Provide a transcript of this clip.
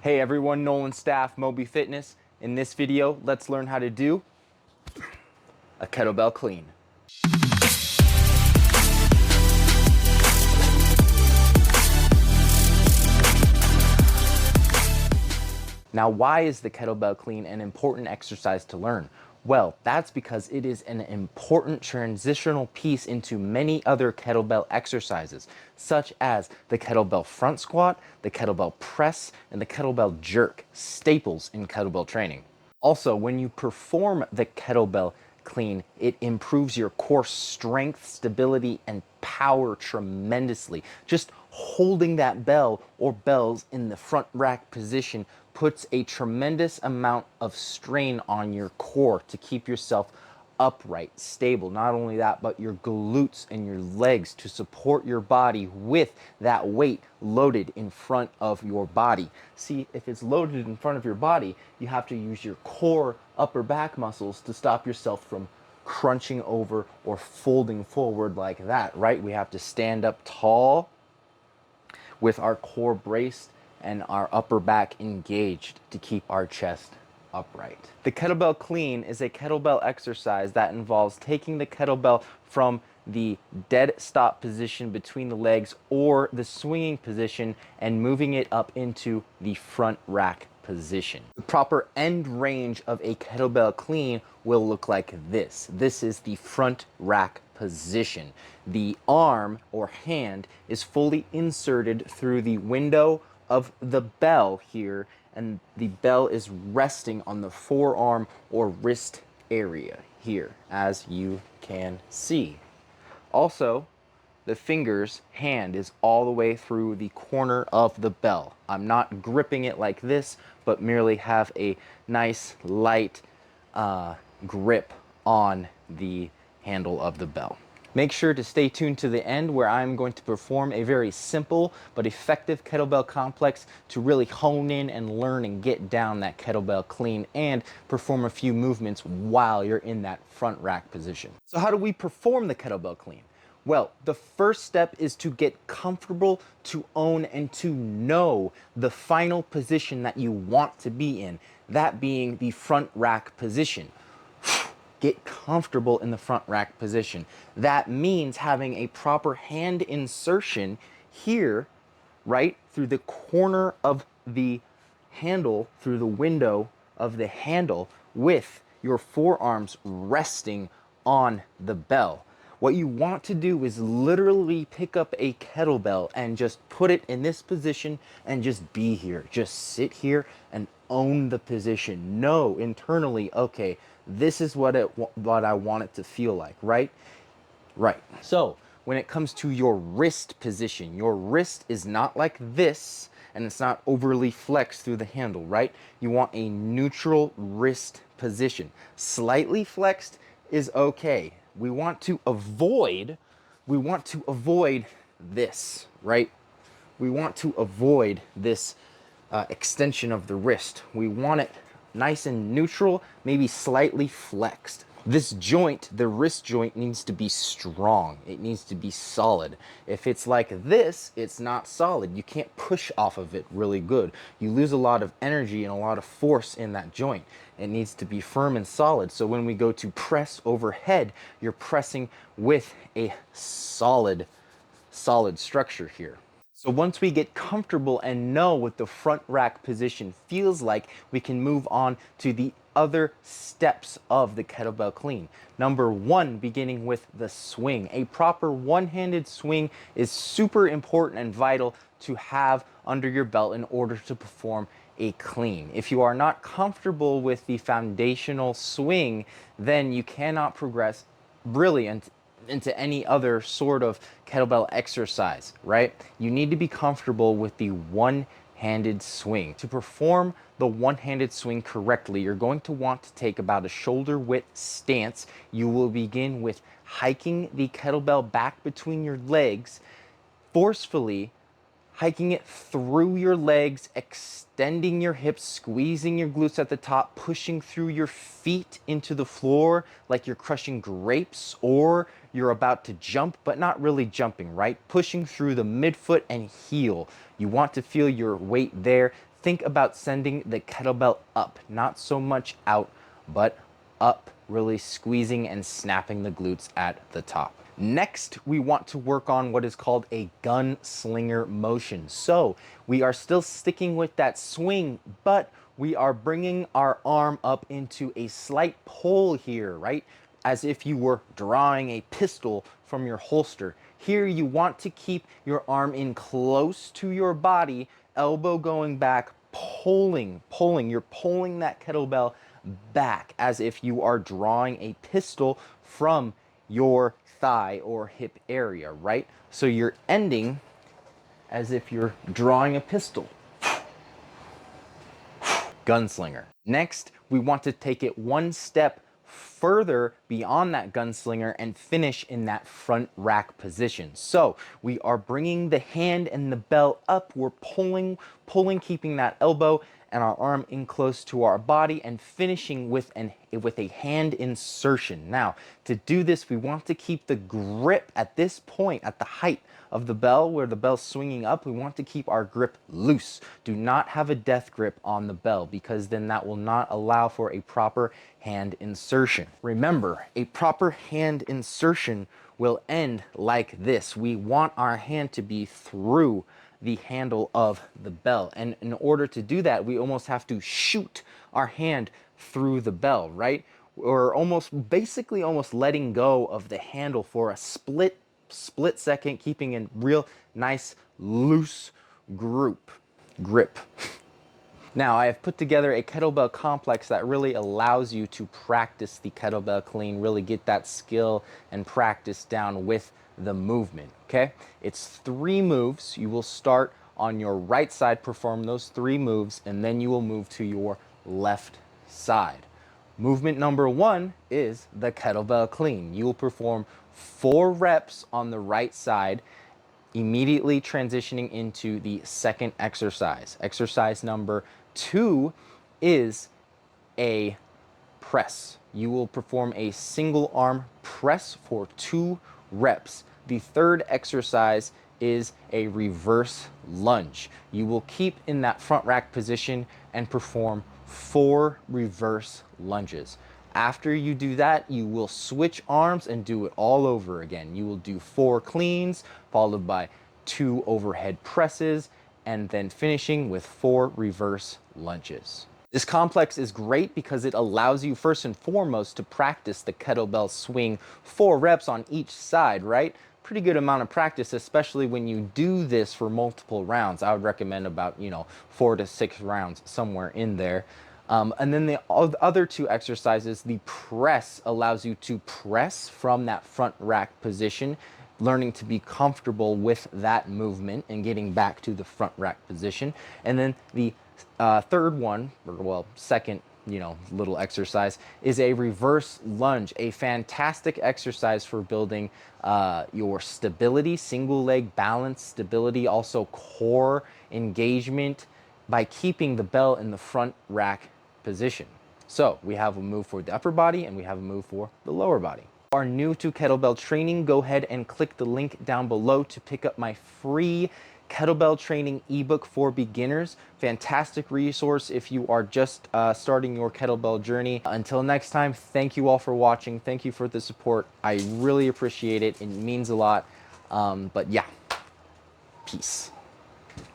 Hey everyone, Nolan Staff, Mobi Fitness. In this video, let's learn how to do a kettlebell clean. Now, why is the kettlebell clean an important exercise to learn? Well, that's because it is an important transitional piece into many other kettlebell exercises, such as the kettlebell front squat, the kettlebell press, and the kettlebell jerk, staples in kettlebell training. Also, when you perform the kettlebell clean, it improves your core strength, stability, and power tremendously. Just holding that bell or bells in the front rack position puts a tremendous amount of strain on your core to keep yourself upright, stable. Not only that, but your glutes and your legs to support your body with that weight loaded in front of your body. See, if it's loaded in front of your body, you have to use your core upper back muscles to stop yourself from crunching over or folding forward like that, right? We have to stand up tall with our core braced and our upper back engaged to keep our chest upright. The kettlebell clean is a kettlebell exercise that involves taking the kettlebell from the dead stop position between the legs or the swinging position and moving it up into the front rack position. The proper end range of a kettlebell clean will look like this. This is the front rack position. The arm or hand is fully inserted through the window of the bell here, and the bell is resting on the forearm or wrist area here, as you can see. Also, the finger's hand is all the way through the corner of the bell. I'm not gripping it like this, but merely have a nice light grip on the handle of the bell. Make sure to stay tuned to the end where I'm going to perform a very simple but effective kettlebell complex to really hone in and learn and get down that kettlebell clean and perform a few movements while you're in that front rack position. So how do we perform the kettlebell clean? Well, the first step is to get comfortable, to own, and to know the final position that you want to be in, that being the front rack position. Get comfortable in the front rack position. That means having a proper hand insertion here, right, through the corner of the handle, through the window of the handle, with your forearms resting on the bell. What you want to do is literally pick up a kettlebell and just put it in this position and just be here. Just sit here and own the position. Know internally, okay, this is what I want it to feel like, right? Right. So when it comes to your wrist position, your wrist is not like this and it's not overly flexed through the handle, right? You want a neutral wrist position. Slightly flexed is okay. We want to avoid this, right? We want to avoid this extension of the wrist. We want it nice and neutral, maybe slightly flexed. This joint, the wrist joint, needs to be strong. It needs to be solid. If it's like this, it's not solid. You can't push off of it really good. You lose a lot of energy and a lot of force in that joint. It needs to be firm and solid. So when we go to press overhead, you're pressing with a solid structure here. So once we get comfortable and know what the front rack position feels like, we can move on to the other steps of the kettlebell clean. Number one, beginning with the swing. A proper one-handed swing is super important and vital to have under your belt in order to perform a clean. If you are not comfortable with the foundational swing, then you cannot progress really into any other sort of kettlebell exercise, right? You need to be comfortable with the one-handed swing. To perform the one-handed swing correctly, you're going to want to take about a shoulder width stance. You will begin with hiking the kettlebell back between your legs, forcefully hiking it through your legs, extending your hips, squeezing your glutes at the top, pushing through your feet into the floor like you're crushing grapes or you're about to jump, but not really jumping, right? Pushing through the midfoot and heel. You want to feel your weight there. think about sending the kettlebell up, not so much out, but up, really squeezing and snapping the glutes at the top. Next, we want to work on what is called a gunslinger motion. So we are still sticking with that swing, but we are bringing our arm up into a slight pull here, right? As if you were drawing a pistol from your holster. Here you want to keep your arm in close to your body, elbow going back, pulling. You're pulling that kettlebell back as if you are drawing a pistol from your thigh or hip area, right? So you're ending as if you're drawing a pistol. Gunslinger. Next, we want to take it one step further beyond that gunslinger and finish in that front rack position. So we are bringing the hand and the bell up. We're pulling, keeping that elbow and our arm in close to our body, and finishing with a hand insertion. Now, to do this, we want to keep the grip at this point, at the height of the bell, where the bell's swinging up. We want to keep our grip loose. Do not have a death grip on the bell, because then that will not allow for a proper hand insertion. Remember, a proper hand insertion will end like this. We want our hand to be through the handle of the bell. And in order to do that, we almost have to shoot our hand through the bell, right? Or basically almost letting go of the handle for a split second, keeping a real nice loose grip. Now, I have put together a kettlebell complex that really allows you to practice the kettlebell clean, really get that skill and practice down with the movement, okay? It's 3 moves. You will start on your right side, perform those 3 moves, and then you will move to your left side. Movement number 1 is the kettlebell clean. You will perform 4 reps on the right side, immediately transitioning into the second exercise. Exercise number 2 is a press. You will perform a single arm press for 2 reps. The third exercise is a reverse lunge. You will keep in that front rack position and perform 4 reverse lunges. After you do that, you will switch arms and do it all over again. You will do 4 cleans, followed by 2 overhead presses, and then finishing with 4 reverse lunges. This complex is great because it allows you first and foremost to practice the kettlebell swing 4 reps on each side, right? Pretty good amount of practice, especially when you do this for multiple rounds. I would recommend about, 4 to 6 rounds, somewhere in there. And then the other 2 exercises, the press allows you to press from that front rack position, learning to be comfortable with that movement and getting back to the front rack position. And then the third one, second, little exercise is a reverse lunge, a fantastic exercise for building your stability, single leg balance, stability, also core engagement by keeping the bell in the front rack position. So we have a move for the upper body and we have a move for the lower body. If you are new to kettlebell training, go ahead and click the link down below to pick up my free kettlebell training ebook for beginners. Fantastic resource if you are just starting your kettlebell journey. Until next time, thank you all for watching. Thank you for the support. I really appreciate it. It means a lot. But yeah, peace.